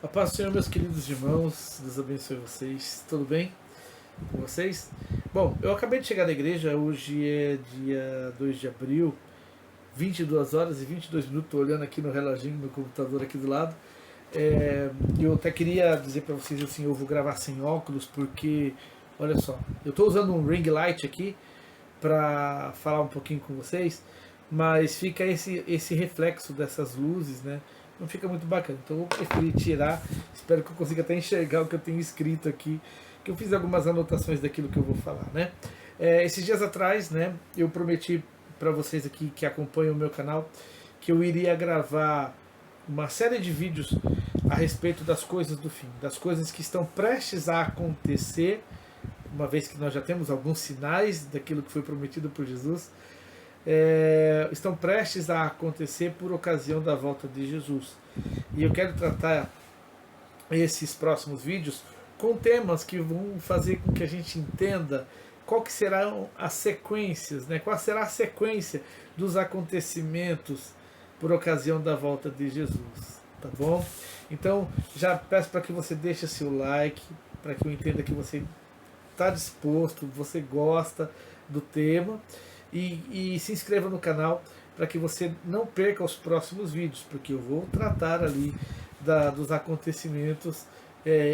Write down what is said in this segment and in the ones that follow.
A paz do Senhor, meus queridos irmãos, Deus abençoe vocês, tudo bem com vocês? Bom, eu acabei de chegar na igreja, hoje é dia 2 de abril, 22 horas e 22 minutos, estou olhando aqui no reloginho, no computador aqui do lado. Eu até queria dizer para vocês assim, eu vou gravar sem óculos, porque, olha só, eu estou usando um ring light aqui para falar um pouquinho com vocês, mas fica esse reflexo dessas luzes, né? Não fica muito bacana. Então eu preferi tirar. Espero que eu consiga até enxergar o que eu tenho escrito aqui, que eu fiz algumas anotações daquilo que eu vou falar, né? Esses dias atrás, né, eu prometi para vocês aqui que acompanham o meu canal que eu iria gravar uma série de vídeos a respeito das coisas do fim, das coisas que estão prestes a acontecer, uma vez que nós já temos alguns sinais daquilo que foi prometido por Jesus, estão prestes a acontecer por ocasião da volta de Jesus. E eu quero tratar esses próximos vídeos com temas que vão fazer com que a gente entenda qual que serão as sequências, né? Qual será a sequência dos acontecimentos por ocasião da volta de Jesus, tá bom? Então já peço para que você deixe seu like, para que eu entenda que você está disposto, você gosta do tema, e se inscreva no canal para que você não perca os próximos vídeos, porque eu vou tratar ali dos acontecimentos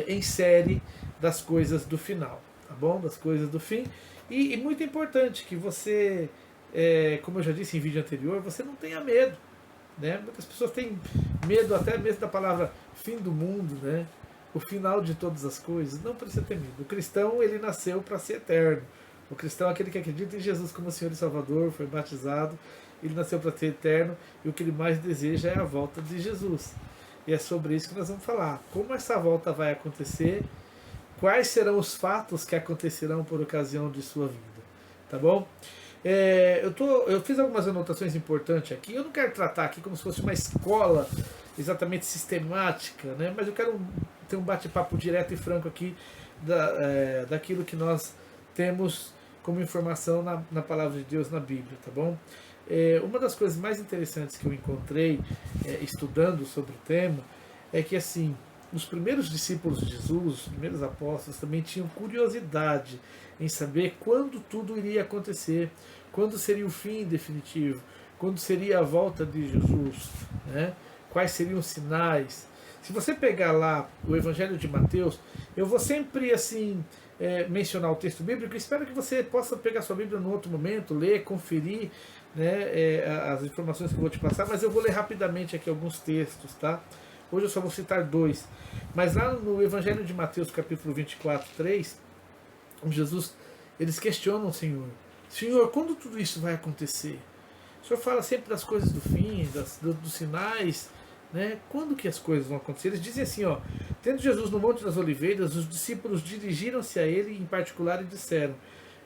em série das coisas do final, tá bom? Das coisas do fim. E muito importante que você, como eu já disse em vídeo anterior, você não tenha medo, né? Muitas pessoas têm medo até mesmo da palavra fim do mundo, né? O final de todas as coisas. Não precisa ter medo. O cristão, ele nasceu para ser eterno. O cristão é aquele que acredita em Jesus como Senhor e Salvador, foi batizado, ele nasceu para ser eterno, e o que ele mais deseja é a volta de Jesus. E é sobre isso que nós vamos falar. Como essa volta vai acontecer, quais serão os fatos que acontecerão por ocasião de sua vida. Tá bom? Eu fiz algumas anotações importantes aqui. Eu não quero tratar aqui como se fosse uma escola exatamente sistemática, né? Mas eu quero ter um bate-papo direto e franco aqui daquilo que nós temos como informação na palavra de Deus, na Bíblia, tá bom? Uma das coisas mais interessantes que eu encontrei estudando sobre o tema é que, assim, os primeiros discípulos de Jesus, os primeiros apóstolos, também tinham curiosidade em saber quando tudo iria acontecer, quando seria o fim definitivo, quando seria a volta de Jesus, né? Quais seriam os sinais. Se você pegar lá o Evangelho de Mateus, eu vou sempre assim mencionar o texto bíblico. Espero que você possa pegar sua Bíblia num outro momento, ler, conferir, né, as informações que eu vou te passar, mas eu vou ler rapidamente aqui alguns textos, tá? Hoje eu só vou citar dois. Mas lá no Evangelho de Mateus, capítulo 24, 3, Jesus, eles questionam o Senhor. Senhor, quando tudo isso vai acontecer? O Senhor fala sempre das coisas do fim, dos sinais, né? Quando que as coisas vão acontecer? Eles dizem assim, ó: tendo Jesus no Monte das Oliveiras, os discípulos dirigiram-se a ele em particular e disseram: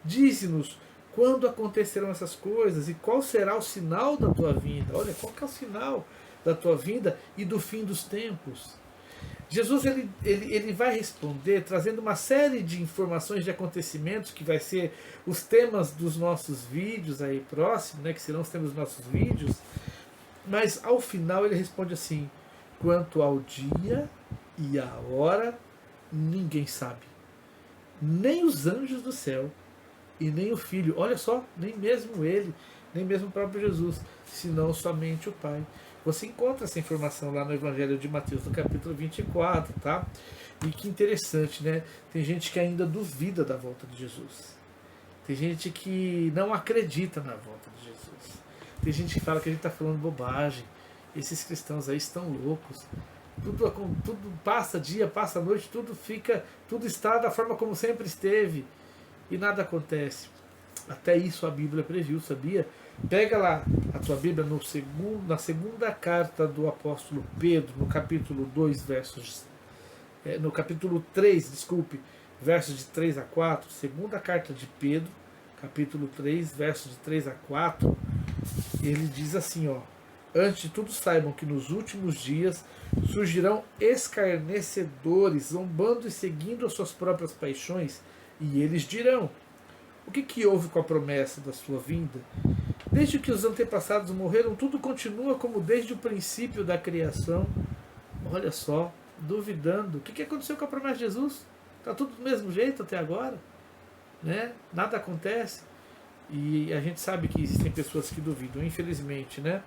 dize-nos quando acontecerão essas coisas e qual será o sinal da tua vinda. Olha, qual que é o sinal da tua vinda e do fim dos tempos? Jesus ele vai responder trazendo uma série de informações, de acontecimentos, que vai ser os temas dos nossos vídeos aí próximos, né, que serão os temas dos nossos vídeos. Mas ao final ele responde assim: quanto ao dia e à hora, ninguém sabe, nem os anjos do céu e nem o Filho. Olha só, nem mesmo ele, nem mesmo o próprio Jesus, senão somente o Pai. Você encontra essa informação lá no Evangelho de Mateus, no capítulo 24, tá? E que interessante, né? Tem gente que ainda duvida da volta de Jesus. Tem gente que não acredita na volta de Jesus. Tem gente que fala que a gente está falando bobagem. Esses cristãos aí estão loucos. Tudo passa dia, passa noite, tudo está da forma como sempre esteve. E nada acontece. Até isso a Bíblia previu, sabia? Pega lá a tua Bíblia na segunda carta do apóstolo Pedro, no capítulo 2, no capítulo 3, desculpe, versos de 3 a 4, segunda carta de Pedro, capítulo 3, versos de 3 a 4, ele diz assim, ó: antes de tudo saibam que nos últimos dias surgirão escarnecedores, zombando e seguindo as suas próprias paixões, e eles dirão: o que houve com a promessa da sua vinda? Desde que os antepassados morreram, tudo continua como desde o princípio da criação. Olha só, duvidando. O que aconteceu com a promessa de Jesus? Está tudo do mesmo jeito até agora, né? Nada acontece. E a gente sabe que existem pessoas que duvidam, infelizmente, né?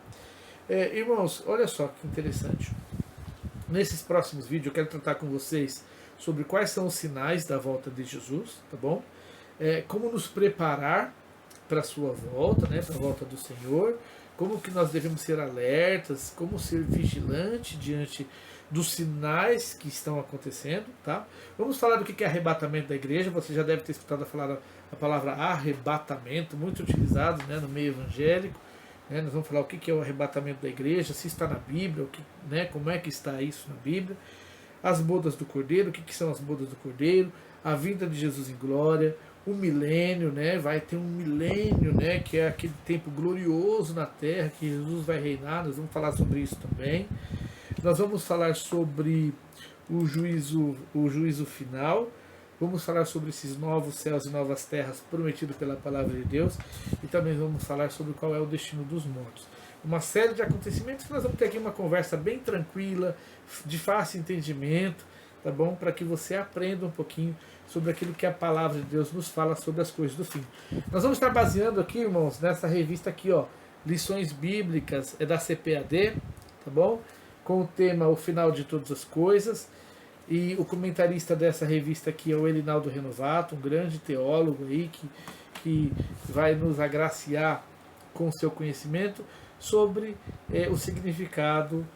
Irmãos, olha só que interessante. Nesses próximos vídeos eu quero tratar com vocês sobre quais são os sinais da volta de Jesus, tá bom? Como nos preparar para a sua volta, né? Para a volta do Senhor. Como que nós devemos ser alertas, como ser vigilante diante dos sinais que estão acontecendo, tá? Vamos falar do que é arrebatamento da igreja. Você já deve ter escutado falar a palavra arrebatamento, muito utilizado, né, no meio evangélico. Né? Nós vamos falar o que é o arrebatamento da igreja, se está na Bíblia, né, como é que está isso na Bíblia. As bodas do Cordeiro, o que são as bodas do Cordeiro, a vinda de Jesus em glória, o milênio, né? Vai ter um milênio, né? Que é aquele tempo glorioso na terra que Jesus vai reinar. Nós vamos falar sobre isso também. Nós vamos falar sobre o juízo final. Vamos falar sobre esses novos céus e novas terras prometidos pela palavra de Deus. E também vamos falar sobre qual é o destino dos mortos. Uma série de acontecimentos que nós vamos ter aqui uma conversa bem tranquila, de fácil entendimento, tá bom? Para que você aprenda um pouquinho sobre aquilo que a palavra de Deus nos fala sobre as coisas do fim. Nós vamos estar baseando aqui, irmãos, nessa revista aqui, ó, Lições Bíblicas, é da CPAD, tá bom? Com o tema O Final de Todas as Coisas. E o comentarista dessa revista aqui é o Elinaldo Renovato, um grande teólogo aí que vai nos agraciar com o seu conhecimento sobre o significado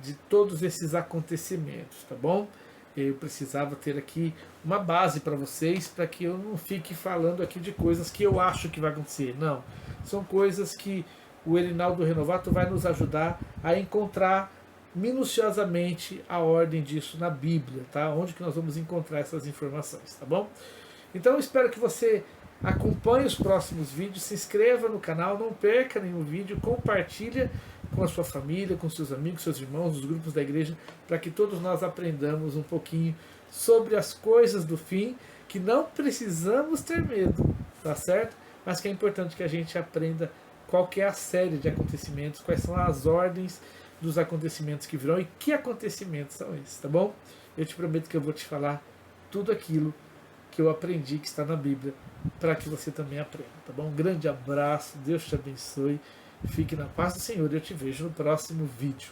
de todos esses acontecimentos, tá bom? Eu precisava ter aqui uma base para vocês, para que eu não fique falando aqui de coisas que eu acho que vai acontecer. Não, são coisas que o Elinaldo Renovato vai nos ajudar a encontrar minuciosamente a ordem disso na Bíblia, tá? Onde que nós vamos encontrar essas informações, tá bom? Então eu espero que você acompanhe os próximos vídeos, se inscreva no canal, não perca nenhum vídeo, compartilha com a sua família, com seus amigos, seus irmãos, os grupos da igreja, para que todos nós aprendamos um pouquinho sobre as coisas do fim, que não precisamos ter medo, tá certo? Mas que é importante que a gente aprenda qual que é a série de acontecimentos, quais são as ordens dos acontecimentos que virão e que acontecimentos são esses, tá bom? Eu te prometo que eu vou te falar tudo aquilo que eu aprendi, que está na Bíblia, para que você também aprenda, tá bom? Um grande abraço, Deus te abençoe, fique na paz do Senhor e eu te vejo no próximo vídeo.